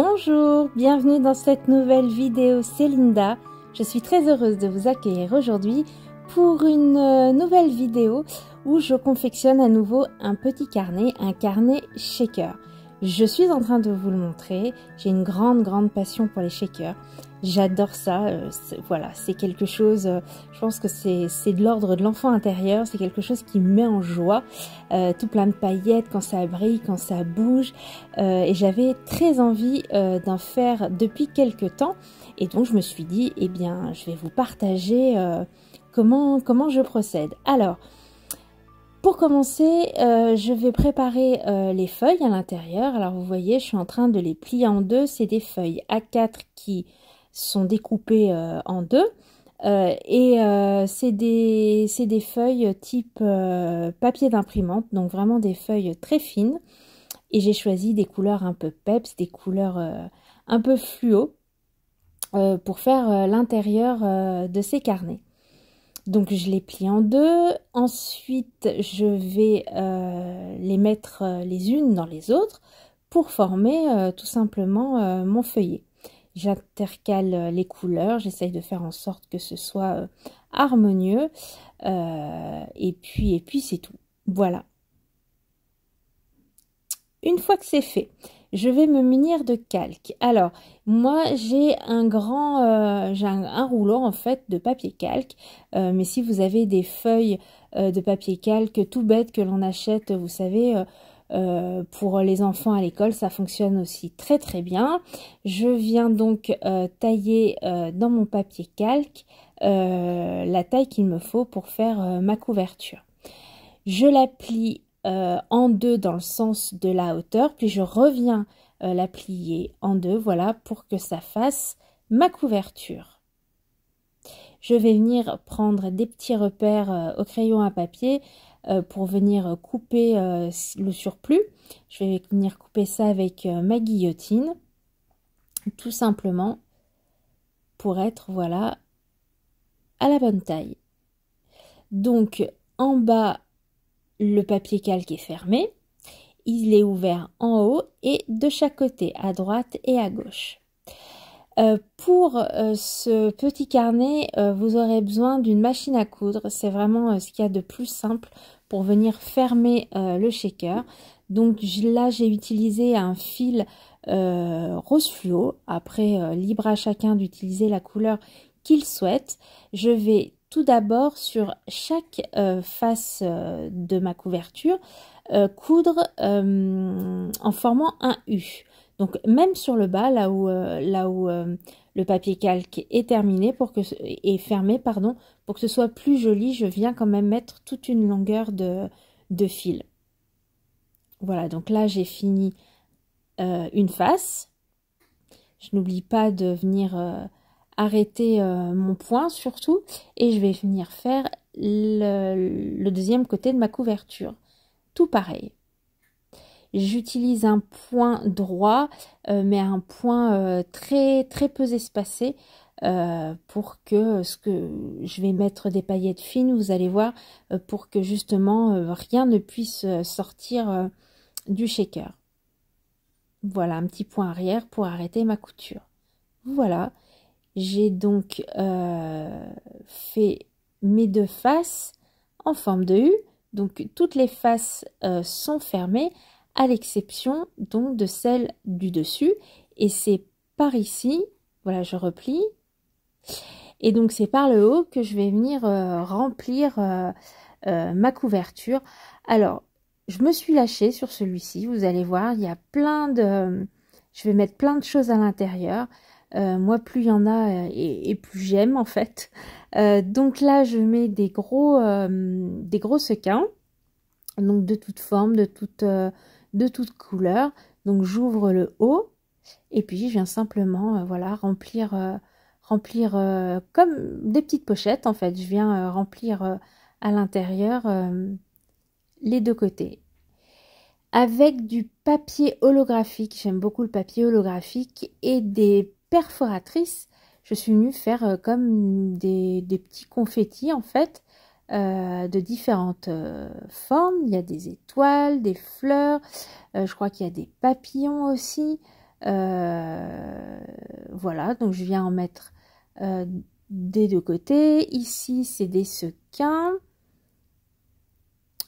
Bonjour, bienvenue dans cette nouvelle vidéo, c'est Linda. Je suis très heureuse de vous accueillir aujourd'hui pour une nouvelle vidéo où je confectionne à nouveau un petit carnet, un carnet shaker. Je suis en train de vous le montrer, j'ai une grande passion pour les shakers. J'adore ça, voilà, c'est quelque chose, je pense que c'est de l'ordre de l'enfant intérieur, c'est quelque chose qui me met en joie, tout plein de paillettes quand ça brille, quand ça bouge, et j'avais très envie d'en faire depuis quelques temps, et donc je me suis dit, eh bien, je vais vous partager comment je procède. Alors, pour commencer, je vais préparer les feuilles à l'intérieur. Alors vous voyez, je suis en train de les plier en deux, c'est des feuilles A4 qui sont découpées en deux c'est des feuilles type papier d'imprimante, donc vraiment des feuilles très fines, et j'ai choisi des couleurs un peu peps, des couleurs un peu fluo pour faire l'intérieur de ces carnets. Donc je les plie en deux, ensuite je vais les mettre les unes dans les autres pour former tout simplement mon feuillet. J'intercale les couleurs, j'essaye de faire en sorte que ce soit harmonieux et puis c'est tout. Voilà. Une fois que c'est fait, je vais me munir de calque. Alors, moi, j'ai un rouleau en fait de papier calque. Mais si vous avez des feuilles de papier calque tout bête que l'on achète, vous savez, pour les enfants à l'école, ça fonctionne aussi très bien. Je viens donc tailler dans mon papier calque la taille qu'il me faut pour faire ma couverture. Je la plie en deux dans le sens de la hauteur, puis je reviens la plier en deux, voilà, pour que ça fasse ma couverture. Je vais venir prendre des petits repères au crayon à papier pour venir couper le surplus. Je vais venir couper ça avec ma guillotine, tout simplement pour être, voilà, à la bonne taille. Donc, en bas, le papier calque est fermé, il est ouvert en haut et de chaque côté, à droite et à gauche. Pour ce petit carnet, vous aurez besoin d'une machine à coudre. C'est vraiment ce qu'il y a de plus simple pour venir fermer le shaker. Donc là, j'ai utilisé un fil rose fluo. Après, libre à chacun d'utiliser la couleur qu'il souhaite. Je vais tout d'abord sur chaque face de ma couverture coudre en formant un U. Donc même sur le bas, là où le papier calque est terminé est fermé, pardon, pour que ce soit plus joli, je viens quand même mettre toute une longueur de fil. Voilà, donc là j'ai fini une face. Je n'oublie pas de venir arrêter mon point surtout, et je vais venir faire le deuxième côté de ma couverture. Tout pareil. J'utilise un point droit, mais un point très peu espacé pour que je vais mettre des paillettes fines, vous allez voir, pour que justement rien ne puisse sortir du shaker. Voilà, un petit point arrière pour arrêter ma couture. Voilà, j'ai donc fait mes deux faces en forme de U. Donc toutes les faces sont fermées, à l'exception donc de celle du dessus, et c'est par ici, voilà, je replie, et donc c'est par le haut que je vais venir remplir ma couverture. Alors je me suis lâchée sur celui-ci, vous allez voir, il y a je vais mettre plein de choses à l'intérieur. Moi, plus il y en a et plus j'aime en fait. Donc là, je mets des gros sequins, donc de toute forme, de toute couleur. Donc j'ouvre le haut et puis je viens simplement voilà, remplir comme des petites pochettes en fait. Je viens remplir à l'intérieur les deux côtés. Avec du papier holographique, j'aime beaucoup le papier holographique, et des perforatrices, je suis venue faire comme des petits confettis en fait, de différentes formes. Il y a des étoiles, des fleurs, je crois qu'il y a des papillons aussi, Voilà, donc je viens en mettre des deux côtés. Ici, c'est des sequins.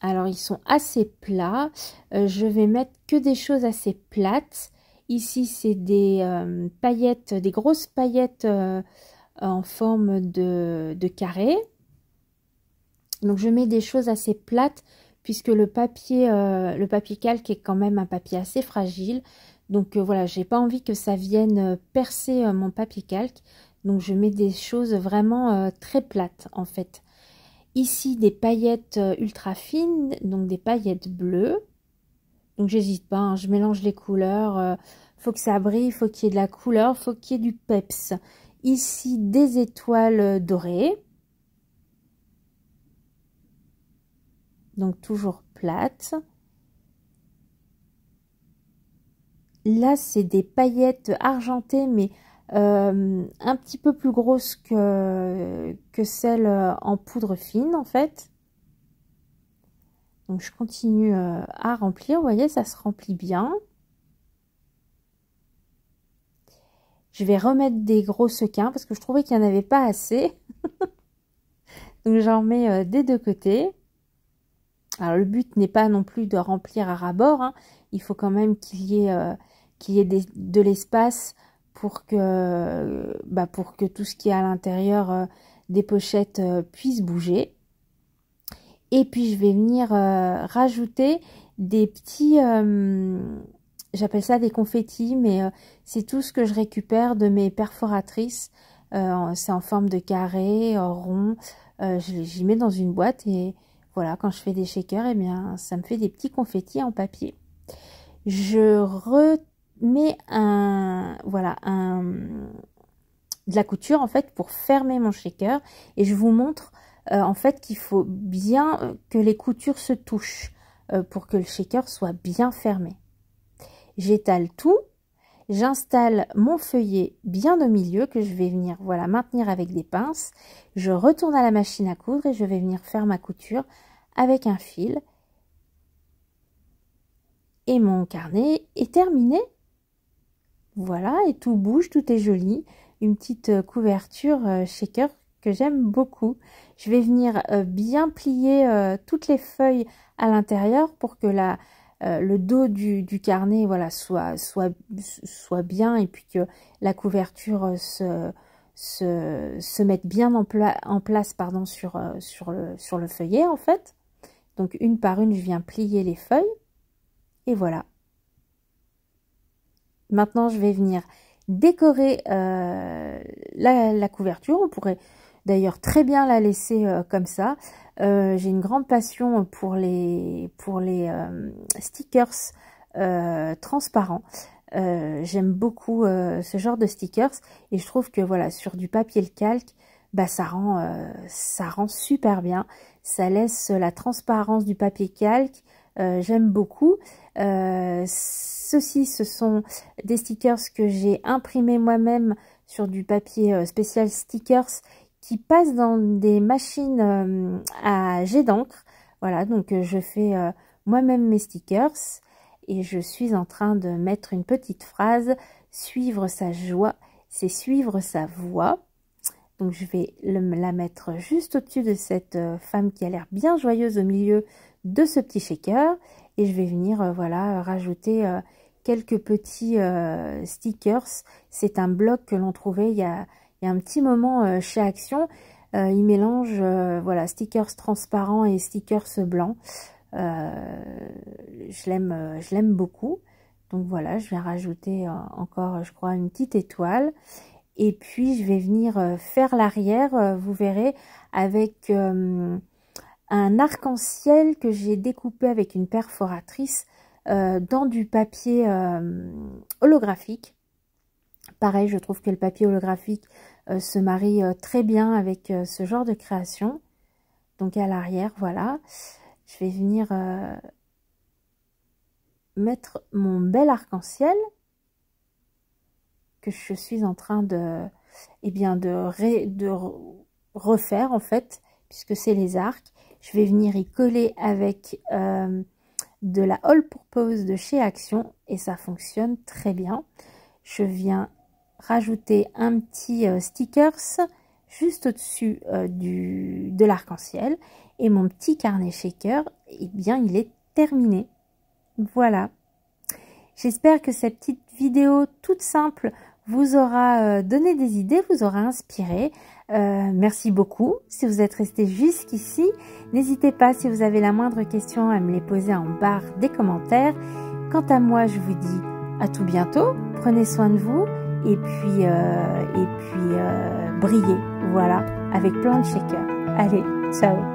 Alors, ils sont assez plats. Je vais mettre que des choses assez plates. Ici, c'est des paillettes, des grosses paillettes en forme de carré. Donc, je mets des choses assez plates puisque le papier calque est quand même un papier assez fragile. Donc, voilà, j'ai pas envie que ça vienne percer mon papier calque. Donc, je mets des choses vraiment très plates en fait. Ici, des paillettes ultra fines, donc des paillettes bleues. Donc, j'hésite pas, hein, je mélange les couleurs. Faut que ça brille, faut qu'il y ait de la couleur, faut qu'il y ait du peps. Ici, des étoiles dorées. Donc, toujours plates. Là, c'est des paillettes argentées, mais un petit peu plus grosses que celles en poudre fine, en fait. Donc, je continue à remplir. Vous voyez, ça se remplit bien. Je vais remettre des gros sequins parce que je trouvais qu'il n'y en avait pas assez. Donc, j'en mets des deux côtés. Alors, le but n'est pas non plus de remplir à ras-bord, hein. Il faut quand même qu'il y ait de l'espace pour que tout ce qui est à l'intérieur des pochettes puisse bouger. Et puis, je vais venir rajouter des petits... j'appelle ça des confettis, mais c'est tout ce que je récupère de mes perforatrices. C'est en forme de carré, rond. J'y mets dans une boîte et voilà, quand je fais des shakers, eh bien, ça me fait des petits confettis en papier. Je remets de la couture en fait pour fermer mon shaker et je vous montre en fait qu'il faut bien que les coutures se touchent pour que le shaker soit bien fermé. J'étale tout, j'installe mon feuillet bien au milieu que je vais venir maintenir avec des pinces. Je retourne à la machine à coudre et je vais venir faire ma couture avec un fil. Et mon carnet est terminé. Voilà, et tout bouge, tout est joli. Une petite couverture shaker que j'aime beaucoup. Je vais venir bien plier toutes les feuilles à l'intérieur pour que le dos du carnet soit bien et puis que la couverture se mette bien en place sur le feuillet en fait. Donc une par une, je viens plier les feuilles et voilà. Maintenant, je vais venir décorer la couverture. On pourrait d'ailleurs très bien la laisser comme ça. J'ai une grande passion pour les stickers transparents. J'aime beaucoup ce genre de stickers et je trouve que voilà, sur du papier le calque, bah, ça rend super bien. Ça laisse la transparence du papier calque. J'aime beaucoup. Ceux-ci, ce sont des stickers que j'ai imprimés moi-même sur du papier spécial stickers qui passent dans des machines à jet d'encre. Voilà, donc je fais moi-même mes stickers et je suis en train de mettre une petite phrase. Suivre sa joie, c'est suivre sa voie. Donc je vais la mettre juste au-dessus de cette femme qui a l'air bien joyeuse au milieu de ce petit shaker. Et je vais venir rajouter quelques petits stickers. C'est un blog que l'on trouvait il y a un petit moment chez Action. Il mélange stickers transparents et stickers blancs. Je l'aime beaucoup. Donc voilà, je vais rajouter encore, je crois, une petite étoile. Et puis, je vais venir faire l'arrière, vous verrez, avec un arc-en-ciel que j'ai découpé avec une perforatrice dans du papier holographique. Pareil, je trouve que le papier holographique se marie très bien avec ce genre de création. Donc, à l'arrière, voilà. Je vais venir mettre mon bel arc-en-ciel que je suis en train de refaire en fait, puisque c'est les arcs. Je vais venir y coller avec de la All Purpose de chez Action et ça fonctionne très bien. je viens rajouter un petit stickers juste au-dessus de l'arc-en-ciel. Et mon petit carnet shaker, eh bien, il est terminé. Voilà. J'espère que cette petite vidéo toute simple vous aura donné des idées, vous aura inspiré. Merci beaucoup si vous êtes resté jusqu'ici. N'hésitez pas si vous avez la moindre question à me les poser en barre des commentaires. Quant à moi, je vous dis à tout bientôt. Prenez soin de vous et puis brillez, voilà, avec plein de shakers. Allez, ciao!